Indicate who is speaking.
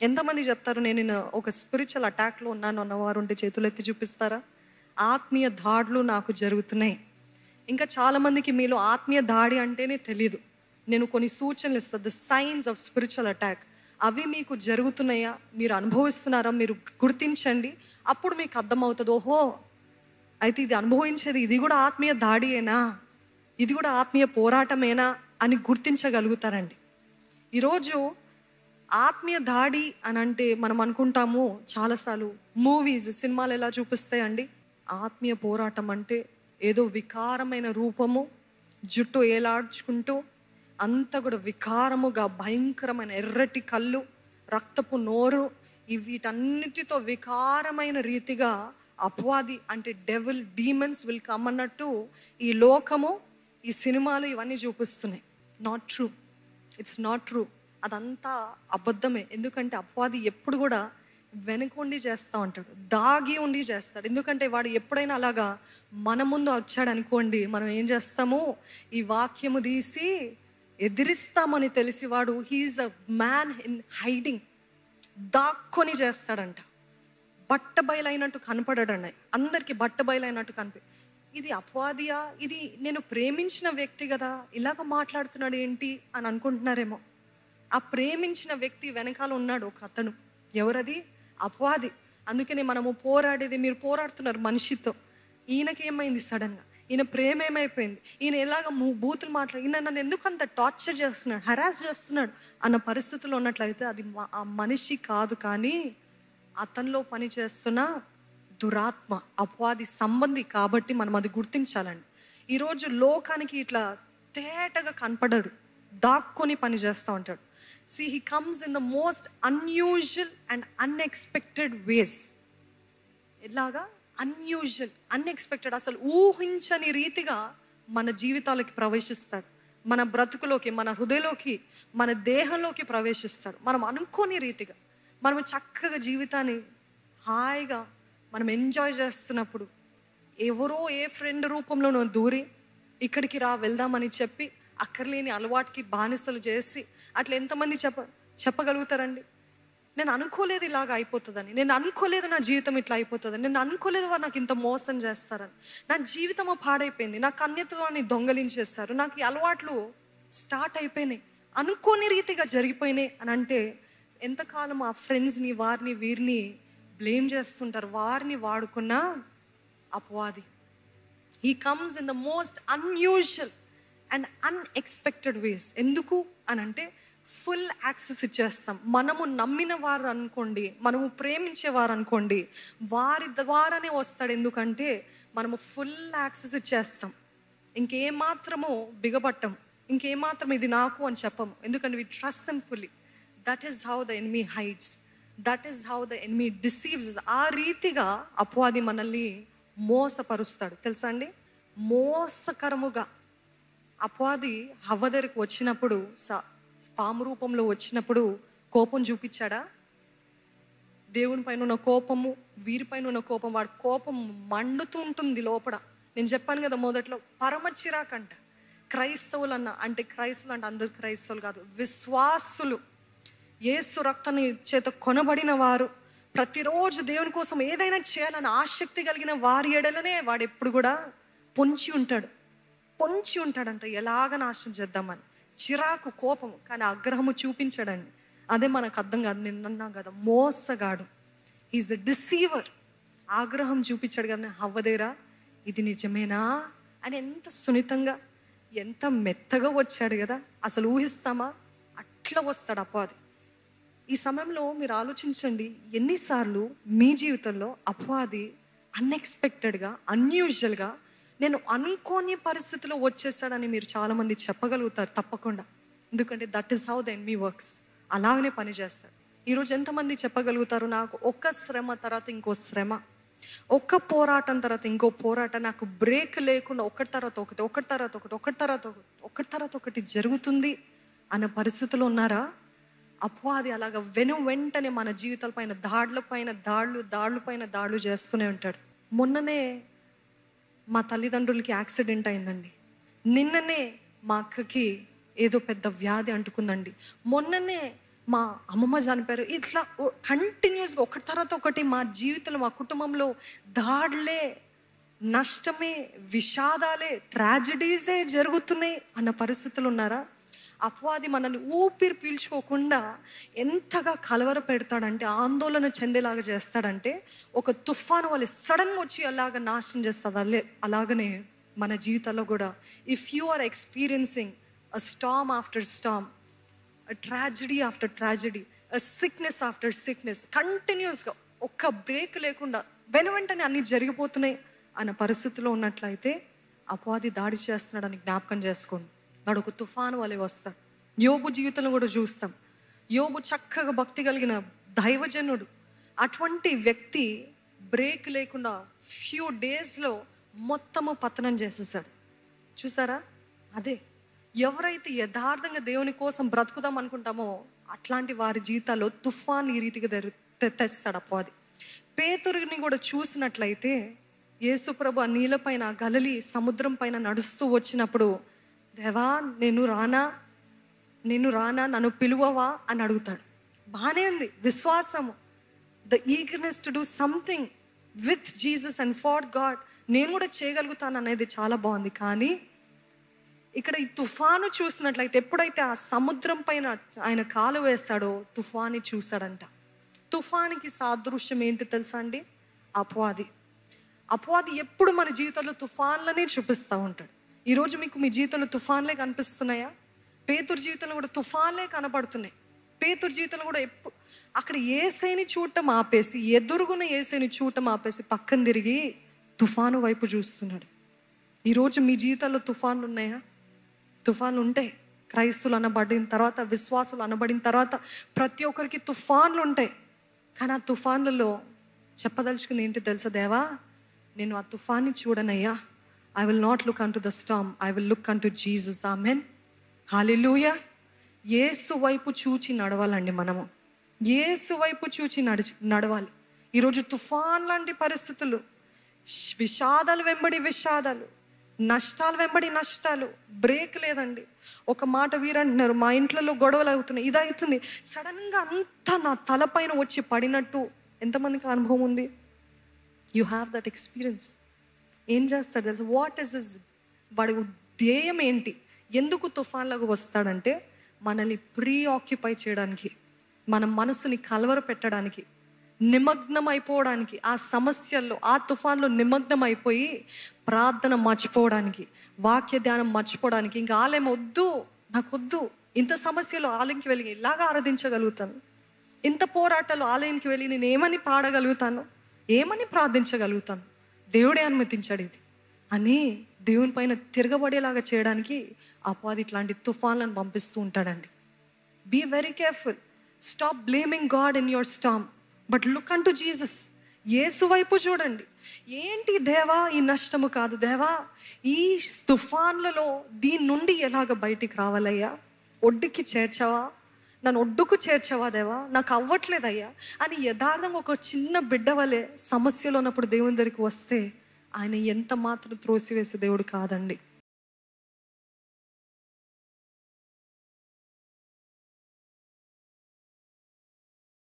Speaker 1: ఎంతమంది చెప్తారు నేను ఒక స్పిరిచువల్ అటాక్లో ఉన్నాను అన్నవారు ఉంటే చేతులు ఎత్తి చూపిస్తారా? ఆత్మీయ దాడులు నాకు జరుగుతున్నాయి. ఇంకా చాలామందికి మీలో ఆత్మీయ దాడి అంటేనే తెలీదు. నేను కొన్ని సూచనలు ఇస్తాను, the science of spiritual attack. అవి మీకు జరుగుతున్నాయా, మీరు అనుభవిస్తున్నారా, మీరు గుర్తించండి. అప్పుడు మీకు అర్థమవుతుంది, ఓహో అయితే ఇది అనుభవించేది ఇది కూడా ఆత్మీయ దాడియేనా, ఇది కూడా ఆత్మీయ పోరాటమేనా అని గుర్తించగలుగుతారండి. ఈరోజు ఆత్మీయ దాడి అని అంటే మనం అనుకుంటాము చాలాసార్లు, మూవీస్ సినిమాలు ఎలా చూపిస్తాయండి, ఆత్మీయ పోరాటం అంటే ఏదో వికారమైన రూపము, జుట్టు ఏలాడ్చుకుంటూ అంతా కూడా వికారముగా, భయంకరమైన ఎర్రటి కళ్ళు, రక్తపు నోరు, వీటన్నిటితో వికారమైన రీతిగా అపవాది అంటే డెవిల్, డీమన్స్ విల్ కమ్ అన్నట్టు ఈ లోకము, ఈ సినిమాలు ఇవన్నీ చూపిస్తున్నాయి. Not true, it's not true. అదంతా అబద్ధమే. ఎందుకంటే అపవాది ఎప్పుడు కూడా వెనకుండి చేస్తూ ఉంటాడు, దాగి ఉండి చేస్తాడు. ఎందుకంటే వాడు ఎప్పుడైనా అలాగా మన ముందు వచ్చాడు అనుకోండి, మనం ఏం చేస్తాము, ఈ వాక్యము తీసి ఎదిరిస్తామని తెలిసి వాడు he's a man in hiding, దాక్కొని చేస్తాడంట. బట్ట బయలైనట్టు కనపడాడండి, అందరికీ బట్ట బయలైనట్టు ఇది అపవాదియా, ఇది నేను ప్రేమించిన వ్యక్తి కదా, ఇలాగ మాట్లాడుతున్నాడు ఏంటి అని అనుకుంటున్నారేమో. ఆ ప్రేమించిన వ్యక్తి వెనకాల ఉన్నాడు ఒక అతను. ఎవరది? అపవాది. అందుకనే మనము పోరాడేది, మీరు పోరాడుతున్నారు మనిషితో. ఈయనకి ఏమైంది సడన్గా, ఈయన ప్రేమ ఏమైపోయింది, ఈయన ఎలాగ బూతులు ఈయన నన్ను ఎందుకు అంత టార్చర్ చేస్తున్నాడు, హరాస్ చేస్తున్నాడు అన్న పరిస్థితుల్లో ఉన్నట్లయితే అది ఆ మనిషి కాదు, కానీ అతనిలో పని చేస్తున్న దురాత్మ, అపవాది సంబంధి. కాబట్టి మనం అది గుర్తించాలండి. ఈరోజు లోకానికి ఇట్లా తేటగా కనపడడు, దాక్కొని పని చేస్తూ ఉంటాడు. See, he comes in the most unusual and unexpected ways. ఎలాగా? అన్యూజువల్, అన్ఎక్స్పెక్టెడ్, అసలు ఊహించని రీతిగా మన జీవితాలకి ప్రవేశిస్తాడు, మన బ్రతుకులోకి, మన హృదయలోకి, మన దేహంలోకి ప్రవేశిస్తాడు. మనం అనుకోని రీతిగా మనం చక్కగా జీవితాన్ని హాయిగా మనం ఎంజాయ్ చేస్తున్నప్పుడు ఎవరో ఏ ఫ్రెండ్ రూపంలోనో దూరి ఇక్కడికి రా వెళ్దామని చెప్పి అక్కర్లేని అలవాటుకి బానిసలు చేసి అట్లా ఎంతమంది చెప్పగలుగుతారండి? నేను అనుకోలేదు ఇలాగ అయిపోతుందని, నేను అనుకోలేదు నా జీవితం ఇట్లా అయిపోతుందని, నేను అనుకోలేదు వారు నాకు ఇంత మోసం చేస్తారని, నా జీవితము పాడైపోయింది, నా కన్యత్వాన్ని దొంగలించేస్తారు, నాకు ఈ అలవాట్లు స్టార్ట్ అయిపోయినాయి, అనుకోని రీతిగా జరిగిపోయినాయి అని అంటే ఎంతకాలం ఆ ఫ్రెండ్స్ని, వారిని వీరిని బ్లేమ్ చేస్తుంటారు. వారిని వాడుకున్న అపవాది. He comes in the most unusual and unexpected ways. ఎందుకు అని అంటే ఫుల్ యాక్సెస్ ఇచ్చేస్తాం. మనము నమ్మిన వారు అనుకోండి, మనము ప్రేమించేవారు అనుకోండి, వారి ద్వారానే వస్తాడు. ఎందుకంటే మనము ఫుల్ యాక్సెస్ ఇచ్చేస్తాం, ఇంకేమాత్రము బిగబట్టం, ఇంకేమాత్రం ఇది నాకు అని చెప్పము. ఎందుకంటే we trust them fully. That is how the enemy hides, that is how the enemy deceives. ఆ రీతిగా అపవాది మనల్ని మోసపరుస్తాడు. తెలుసా అండి? మోసకరముగా అపవాది హవ్వ దగ్గరికి వచ్చినప్పుడు, పాము రూపంలో వచ్చినప్పుడు కోపం చూపించాడా? దేవుని పైన ఉన్న కోపము, వీరిపైన ఉన్న కోపం, వాడి కోపం మండుతూ ఉంటుంది లోపల. నేను చెప్పాను కదా మొదట్లో, పరమ చిరాకంట. క్రైస్తవులన్న అంటే క్రైస్తవులు అంటే అందరు క్రైస్తవులు కాదు, విశ్వాసులు, యేసు రక్తాన్ని చేత కొనబడిన వారు, ప్రతిరోజు దేవుని కోసం ఏదైనా చేయాలని ఆసక్తి కలిగిన వారి ఎడలనే వాడు ఎప్పుడు కూడా పొంచి ఉంటాడంట, ఎలాగ నాశనం చేద్దామని. చిరాకు, కోపము, కానీ ఆగ్రహము చూపించాడండి. అదే మనకు అర్థం కాదు. నేను అన్నా కదా, మోసగాడు, హీఈస్ ఎ డిసీవర్. ఆగ్రహం చూపించాడు కదా హవ్వ దగ్గర, ఇది నిజమేనా అని ఎంత సున్నితంగా, ఎంత మెత్తగా వచ్చాడు కదా. అసలు ఊహిస్తామా? అట్లా వస్తాడు అపవాది. ఈ సమయంలో మీరు ఆలోచించండి, ఎన్నిసార్లు మీ జీవితంలో అపవాది అన్ఎక్స్పెక్టెడ్గా, అన్యూజువల్గా, నేను అనుకోని పరిస్థితిలో వచ్చేసాడని మీరు చాలామంది చెప్పగలుగుతారు తప్పకుండా. ఎందుకంటే that is how the enemy works. అలాగనే పనిచేస్తాడు. ఈరోజు ఎంతమంది చెప్పగలుగుతారు, నాకు ఒక శ్రమ తర్వాత ఇంకో శ్రమ, ఒక్క పోరాటం తర్వాత ఇంకో పోరాటం, నాకు బ్రేక్ లేకుండా ఒకటి తర్వాత ఒకటి జరుగుతుంది అన్న పరిస్థితిలో ఉన్నారా? అపవాది అలాగ వెంటనే మన జీవితాల పైన దాడులు చేస్తూనే ఉంటాడు. మొన్ననే మా తల్లిదండ్రులకి యాక్సిడెంట్ అయిందండి. నిన్ననే మా అక్కకి ఏదో పెద్ద వ్యాధి అంటుకుందండి. మొన్ననే మా అమ్మమ్మ చనిపోయారు. ఇట్లా కంటిన్యూస్గా ఒకటి తర్వాత ఒకటి మా జీవితంలో, మా కుటుంబంలో దాడులే, నష్టమే, విషాదాలే, ట్రాజడీసే జరుగుతున్నాయి అన్న పరిస్థితులు ఉన్నారా? అపవాది మనల్ని ఊపిరి పీల్చుకోకుండా ఎంతగా కలవర పెడతాడంటే, ఆందోళన చెందేలాగా చేస్తాడంటే, ఒక తుఫాను వల్ల సడన్గా వచ్చి అలాగ నాశనం చేస్తుంది. అలాగనే మన జీవితాల్లో కూడా if you are experiencing a storm after storm, a tragedy after tragedy, a sickness after sickness, కంటిన్యూస్గా ఒక్క బ్రేక్ లేకుండా వెంటనే అన్నీ జరిగిపోతున్నాయి అన్న పరిస్థితిలో ఉన్నట్లయితే అపవాది దాడి చేస్తున్నాడని జ్ఞాపకం చేసుకోండి. వాడు ఒక తుఫాను వలె వస్తాడు. యోబు జీవితంలో కూడా చూస్తాం. యోబు చక్కగా భక్తి కలిగిన దైవజనుడు. అటువంటి వ్యక్తి బ్రేక్ లేకుండా ఫ్యూ డేస్లో మొత్తము పతనం చేసేసాడు. చూసారా? అదే ఎవరైతే యథార్థంగా దేవుని కోసం బ్రతుకుదాం అనుకుంటామో అట్లాంటి వారి జీవితాల్లో తుఫాన్ ఈ రీతిగా తెస్తాడు అపవాది. పేతురుని కూడా చూసినట్లయితే యేసుప్రభు ఆ నీళ్ళపైన, గలిలీ సముద్రం పైన నడుస్తూ వచ్చినప్పుడు, దేవా నేను రానా నన్ను పిలువవా అని అడుగుతాడు. బాగానే ఉంది విశ్వాసము, the eagerness to do something with Jesus and for God. నేను కూడా చేయగలుగుతాను అనేది చాలా బాగుంది. కానీ ఇక్కడ ఈ తుఫాను చూసినట్లయితే, ఎప్పుడైతే ఆ సముద్రం పైన ఆయన కాలు వేస్తాడో తుఫాన్ని చూశాడంట. తుఫానికి సాదృశ్యం ఏంటి తెలుసా అండి? అపవాది ఎప్పుడు మన జీవితంలో తుఫాన్లనే చూపిస్తూ ఉంటాడు. ఈరోజు మీకు మీ జీవితంలో తుఫాన్లే కనిపిస్తున్నాయా? పేతురు జీవితంలో కూడా తుఫాన్లే కనపడుతున్నాయి. పేతురు జీవితంలో కూడా ఎప్పుడు అక్కడ యేసయ్యని చూడటం ఆపేసి, ఎదురుగున యేసయ్యని చూడటం ఆపేసి పక్కన తిరిగి తుఫాను వైపు చూస్తున్నాడు. ఈరోజు మీ జీవితాల్లో తుఫాన్లు ఉన్నాయా? తుఫాన్లు ఉంటాయి. క్రైస్తువులు అనబడిన తర్వాత, విశ్వాసులు అనబడిన తర్వాత ప్రతి ఒక్కరికి తుఫాన్లు ఉంటాయి. కానీ ఆ తుఫాన్లలో చెప్పదలుచుకుంది ఏంటి తెలుసా? దేవా నేను ఆ తుఫాన్ని చూడనయ్యా. I will not look unto the storm, I will look unto Jesus. Amen, hallelujah. యేసు వైపు చూచి నడవాలండి మనము. యేసు వైపు చూచి నడవాలి. ఈరోజు తుఫాన్ లాంటి పరిస్థితులు, విషాదాలు వెంబడి విషాదాలు, నష్టాలు వెంబడి నష్టాలు, బ్రేక్ లేదండి. ఒక మాట వీరంటున్నారు, మా ఇంట్లో గొడవలు అవుతున్నాయి, ఇది అవుతుంది, సడన్గా అంతా నా తలపైన వచ్చి పడినట్టు. ఎంతమందికి అనుభవం ఉంది? You have that experience. ఏం చేస్తాడు తెలుసు? వాట్ ఈస్ హిస్, వాడి ధ్యేయం ఏంటి? ఎందుకు తుఫాన్లాగా వస్తాడంటే మనల్ని ప్రీ ఆక్యుపై చేయడానికి, మన మనసుని కలవర పెట్టడానికి, నిమగ్నం అయిపోవడానికి, ఆ సమస్యల్లో, ఆ తుఫాన్లో నిమగ్నం అయిపోయి ప్రార్థన మర్చిపోవడానికి, వాక్య ధ్యానం మర్చిపోవడానికి. ఇంకా ఆలయం వద్దు, నాకొద్దు, ఇంత సమస్యలో ఆలయంకి వెళ్ళి ఇలాగా ఆరాధించగలుగుతాను, ఇంత పోరాటాలు ఆలయంకి వెళ్ళి నేను ఏమని పాడగలుగుతాను, ఏమని ప్రార్థించగలుగుతాను, దేవుడే అనుమతించాడు ఇది అని దేవుని పైన తిరగబడేలాగా చేయడానికి అపవాది ఇట్లాంటి తుఫాన్లను పంపిస్తూ ఉంటాడండి. Be very careful. Stop blaming God in your storm, but look unto Jesus. Yesu వైపు చూడండి. ఏంటి దేవా ఈ నష్టము కాదు, దేవా ఈ తుఫాన్లలో దీని నుండి ఎలాగ బయటికి రావాలయ్యా, ఒడ్డుకి చేర్చావా, నన్ను ఒడ్డుకు చేర్చావా దేవా, నాకు అవ్వట్లేదయ్యా అని యథార్థంగా ఒక చిన్న బిడ్డ వలె సమస్యలో ఉన్నప్పుడు దేవుని దగ్గరికి వస్తే ఆయన ఎంత మాత్రం త్రోసివేసే దేవుడు కాదండి.